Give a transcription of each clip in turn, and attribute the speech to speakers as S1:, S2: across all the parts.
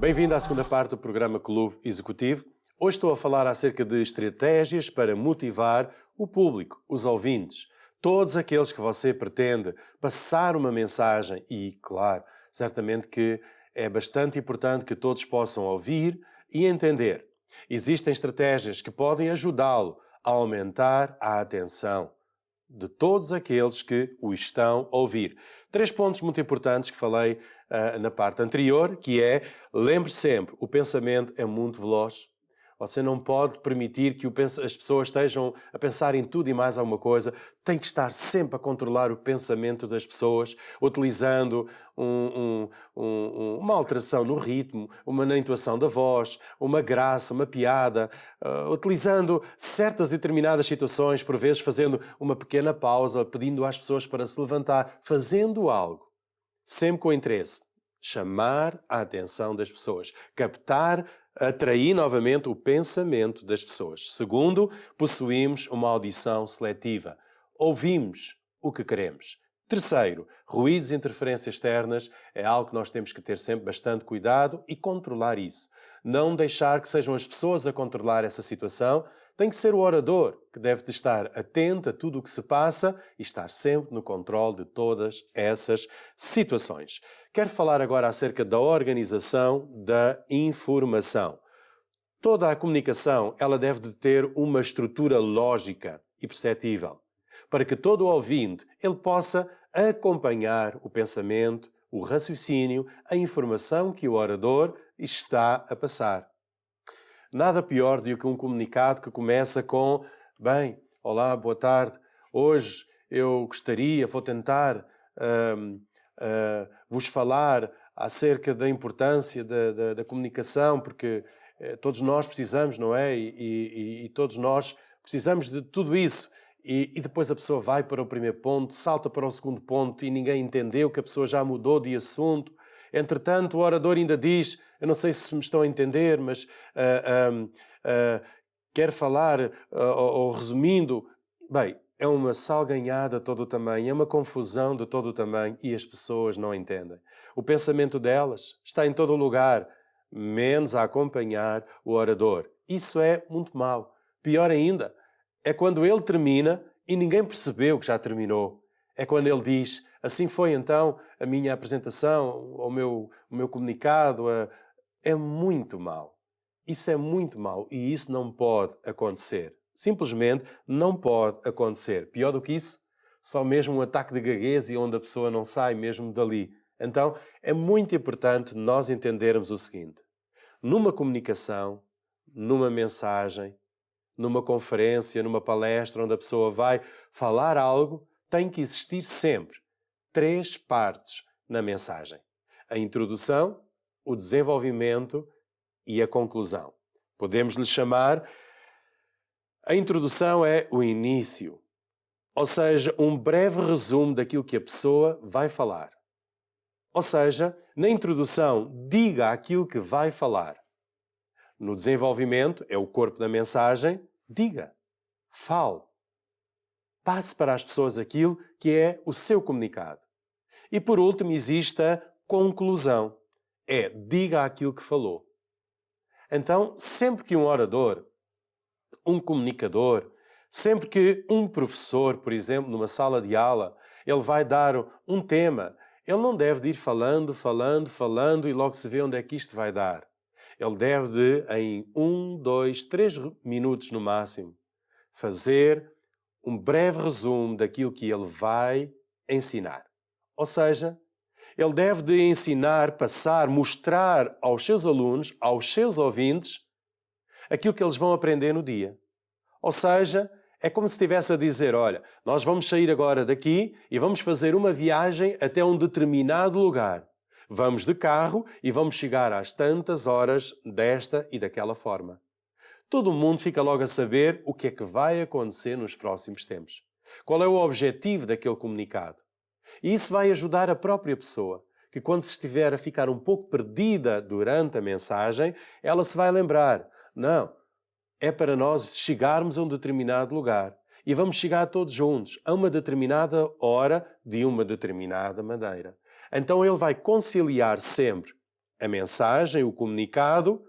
S1: Bem-vindo à segunda parte do programa Clube Executivo. Hoje estou a falar acerca de estratégias para motivar o público, os ouvintes, todos aqueles que você pretende passar uma mensagem e, claro, certamente que é bastante importante que todos possam ouvir e entender. Existem estratégias que podem ajudá-lo a aumentar a atenção de todos aqueles que o estão a ouvir. 3 pontos muito importantes que falei na parte anterior, que é, lembre sempre, o pensamento é muito veloz. Você não pode permitir que as pessoas estejam a pensar em tudo e mais alguma coisa. Tem que estar sempre a controlar o pensamento das pessoas, utilizando uma alteração no ritmo, na entoação da voz, uma graça, uma piada, utilizando certas e determinadas situações, por vezes fazendo uma pequena pausa, pedindo às pessoas para se levantar, fazendo algo, sempre com interesse. Chamar a atenção das pessoas, captar, atrair novamente o pensamento das pessoas. Segundo, possuímos uma audição seletiva. Ouvimos o que queremos. Terceiro, ruídos e interferências externas é algo que nós temos que ter sempre bastante cuidado e controlar isso. Não deixar que sejam as pessoas a controlar essa situação. Tem que ser o orador que deve estar atento a tudo o que se passa e estar sempre no controle de todas essas situações. Quero falar agora acerca da organização da informação. Toda a comunicação ela deve de ter uma estrutura lógica e perceptível, para que todo o ouvinte ele possa acompanhar o pensamento, o raciocínio, a informação que o orador está a passar. Nada pior do que um comunicado que começa com bem, olá, boa tarde, hoje eu vou tentar vos falar acerca da importância da comunicação, porque todos nós precisamos, não é? E todos nós precisamos de tudo isso. E depois a pessoa vai para o primeiro ponto, salta para o segundo ponto e ninguém entendeu que a pessoa já mudou de assunto. Entretanto, o orador ainda diz, eu não sei se me estão a entender, mas quero falar, ou resumindo, bem, é uma salganhada de todo o tamanho, é uma confusão de todo o tamanho e as pessoas não entendem. O pensamento delas está em todo o lugar, menos a acompanhar o orador. Isso é muito mau. Pior ainda, é quando ele termina e ninguém percebeu que já terminou. É quando ele diz, assim foi então a minha apresentação, o meu comunicado. É muito mau. Isso é muito mau e isso não pode acontecer. Simplesmente não pode acontecer. Pior do que isso, só mesmo um ataque de gaguez e onde a pessoa não sai mesmo dali. Então, é muito importante nós entendermos o seguinte. Numa comunicação, numa mensagem, numa conferência, numa palestra onde a pessoa vai falar algo, tem que existir sempre 3 partes na mensagem. A introdução, o desenvolvimento e a conclusão. Podemos lhe chamar... A introdução é o início, ou seja, um breve resumo daquilo que a pessoa vai falar. Ou seja, na introdução, diga aquilo que vai falar. No desenvolvimento, é o corpo da mensagem, diga, fale. Passe para as pessoas aquilo que é o seu comunicado. E por último, existe a conclusão. Diga aquilo que falou. Então, sempre que um orador, um comunicador, sempre que um professor, por exemplo, numa sala de aula, ele vai dar um tema, ele não deve de ir falando e logo se vê onde é que isto vai dar. Ele deve de, em 1, 2, 3 minutos no máximo, fazer um breve resumo daquilo que ele vai ensinar. Ou seja, ele deve de ensinar, passar, mostrar aos seus alunos, aos seus ouvintes, aquilo que eles vão aprender no dia. Ou seja, é como se estivesse a dizer, olha, nós vamos sair agora daqui e vamos fazer uma viagem até um determinado lugar. Vamos de carro e vamos chegar às tantas horas desta e daquela forma. Todo mundo fica logo a saber o que é que vai acontecer nos próximos tempos. Qual é o objetivo daquele comunicado? E isso vai ajudar a própria pessoa, que quando se estiver a ficar um pouco perdida durante a mensagem, ela se vai lembrar, não, é para nós chegarmos a um determinado lugar. E vamos chegar todos juntos a uma determinada hora de uma determinada maneira. Então ele vai conciliar sempre a mensagem, o comunicado,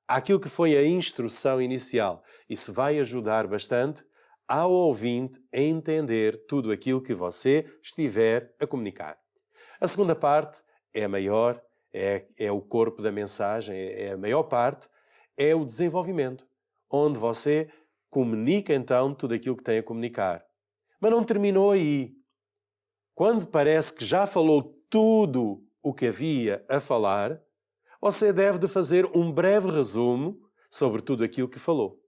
S1: àquilo que foi a instrução inicial. Isso vai ajudar bastante ao ouvinte a entender tudo aquilo que você estiver a comunicar. A segunda parte é a maior, é o corpo da mensagem, é a maior parte, é o desenvolvimento, onde você comunica então tudo aquilo que tem a comunicar. Mas não terminou aí. Quando parece que já falou tudo o que havia a falar, você deve de fazer um breve resumo sobre tudo aquilo que falou.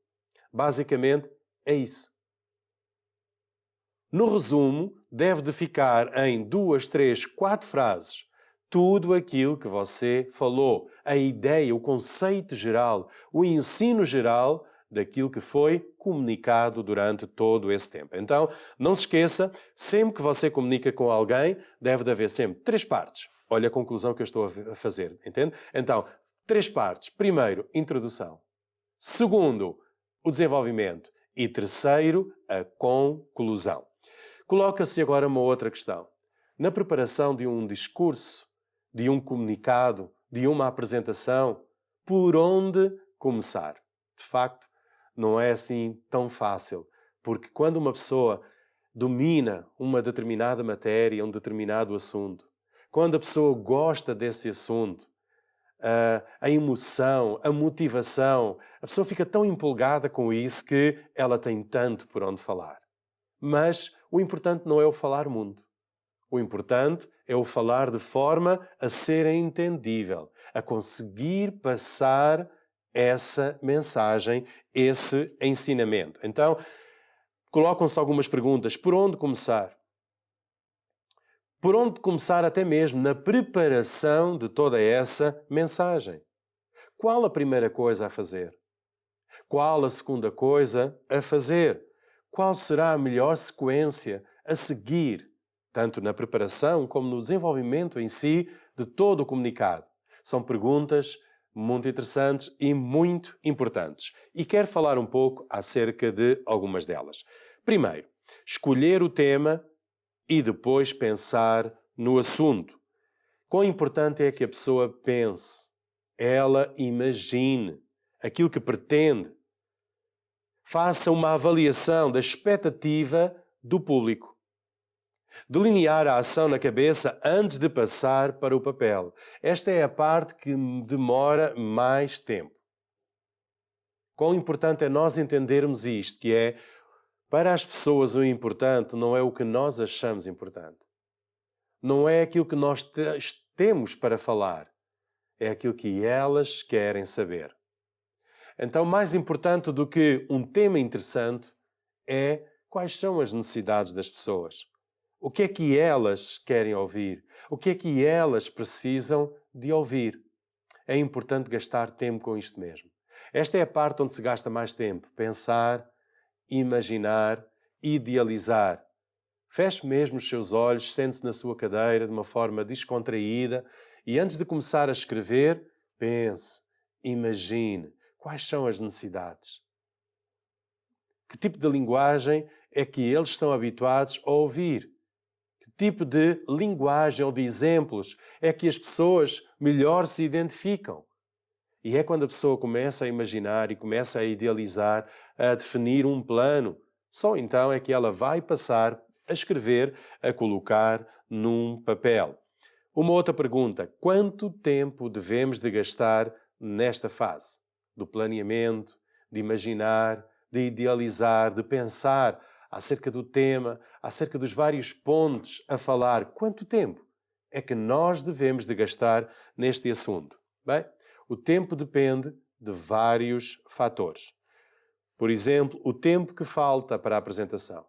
S1: Basicamente, é isso. No resumo, deve de ficar em 2, 3, 4 frases tudo aquilo que você falou, a ideia, o conceito geral, o ensino geral daquilo que foi comunicado durante todo esse tempo. Então, não se esqueça, sempre que você comunica com alguém, deve de haver sempre 3 partes. Olha a conclusão que eu estou a fazer, entende? Então, 3 partes. Primeiro, introdução. Segundo, o desenvolvimento. E terceiro, a conclusão. Coloca-se agora uma outra questão. Na preparação de um discurso, de um comunicado, de uma apresentação, por onde começar? De facto, não é assim tão fácil, porque quando uma pessoa domina uma determinada matéria, um determinado assunto, quando a pessoa gosta desse assunto, a emoção, a motivação, a pessoa fica tão empolgada com isso que ela tem tanto por onde falar. Mas o importante não é o falar muito. O importante é o falar de forma a ser entendível, a conseguir passar essa mensagem, esse ensinamento. Então, colocam-se algumas perguntas. Por onde começar? Por onde começar até mesmo na preparação de toda essa mensagem? Qual a primeira coisa a fazer? Qual a segunda coisa a fazer? Qual será a melhor sequência a seguir, tanto na preparação como no desenvolvimento em si de todo o comunicado? São perguntas muito interessantes e muito importantes. E quero falar um pouco acerca de algumas delas. Primeiro, escolher o tema e depois pensar no assunto. Quão importante é que a pessoa pense, ela imagine aquilo que pretende. Faça uma avaliação da expectativa do público. Delinear a ação na cabeça antes de passar para o papel. Esta é a parte que demora mais tempo. Quão importante é nós entendermos isto, que é, para as pessoas o importante não é o que nós achamos importante. Não é aquilo que nós temos para falar. É aquilo que elas querem saber. Então, mais importante do que um tema interessante é quais são as necessidades das pessoas. O que é que elas querem ouvir? O que é que elas precisam de ouvir? É importante gastar tempo com isto mesmo. Esta é a parte onde se gasta mais tempo. Pensar, imaginar, idealizar. Feche mesmo os seus olhos, sente-se na sua cadeira de uma forma descontraída e antes de começar a escrever, pense, imagine quais são as necessidades. Que tipo de linguagem é que eles estão habituados a ouvir? Que tipo de linguagem ou de exemplos é que as pessoas melhor se identificam? E é quando a pessoa começa a imaginar e começa a idealizar, a definir um plano, só então é que ela vai passar a escrever, a colocar num papel. Uma outra pergunta: quanto tempo devemos de gastar nesta fase? Do planeamento, de imaginar, de idealizar, de pensar acerca do tema, acerca dos vários pontos a falar. Quanto tempo é que nós devemos de gastar neste assunto? Bem, o tempo depende de vários fatores. Por exemplo, o tempo que falta para a apresentação.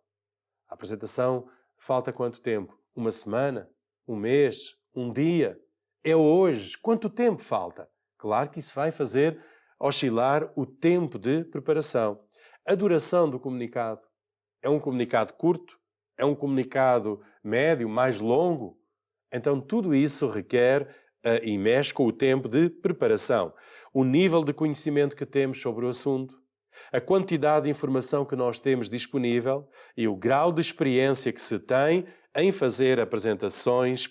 S1: A apresentação falta quanto tempo? Uma semana? Um mês? Um dia? É hoje? Quanto tempo falta? Claro que isso vai fazer oscilar o tempo de preparação. A duração do comunicado. É um comunicado curto? É um comunicado médio, mais longo? Então tudo isso requer e mexe com o tempo de preparação. O nível de conhecimento que temos sobre o assunto, a quantidade de informação que nós temos disponível e o grau de experiência que se tem em fazer apresentações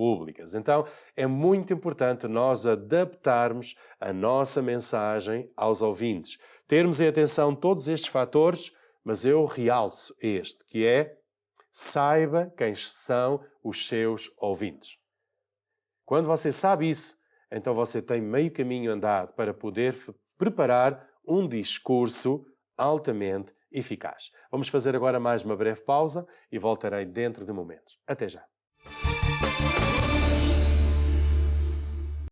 S1: públicas. Então, é muito importante nós adaptarmos a nossa mensagem aos ouvintes. Termos em atenção todos estes fatores, mas eu realço este, que é: saiba quem são os seus ouvintes. Quando você sabe isso, então você tem meio caminho andado para poder preparar um discurso altamente eficaz. Vamos fazer agora mais uma breve pausa e voltarei dentro de momentos. Até já.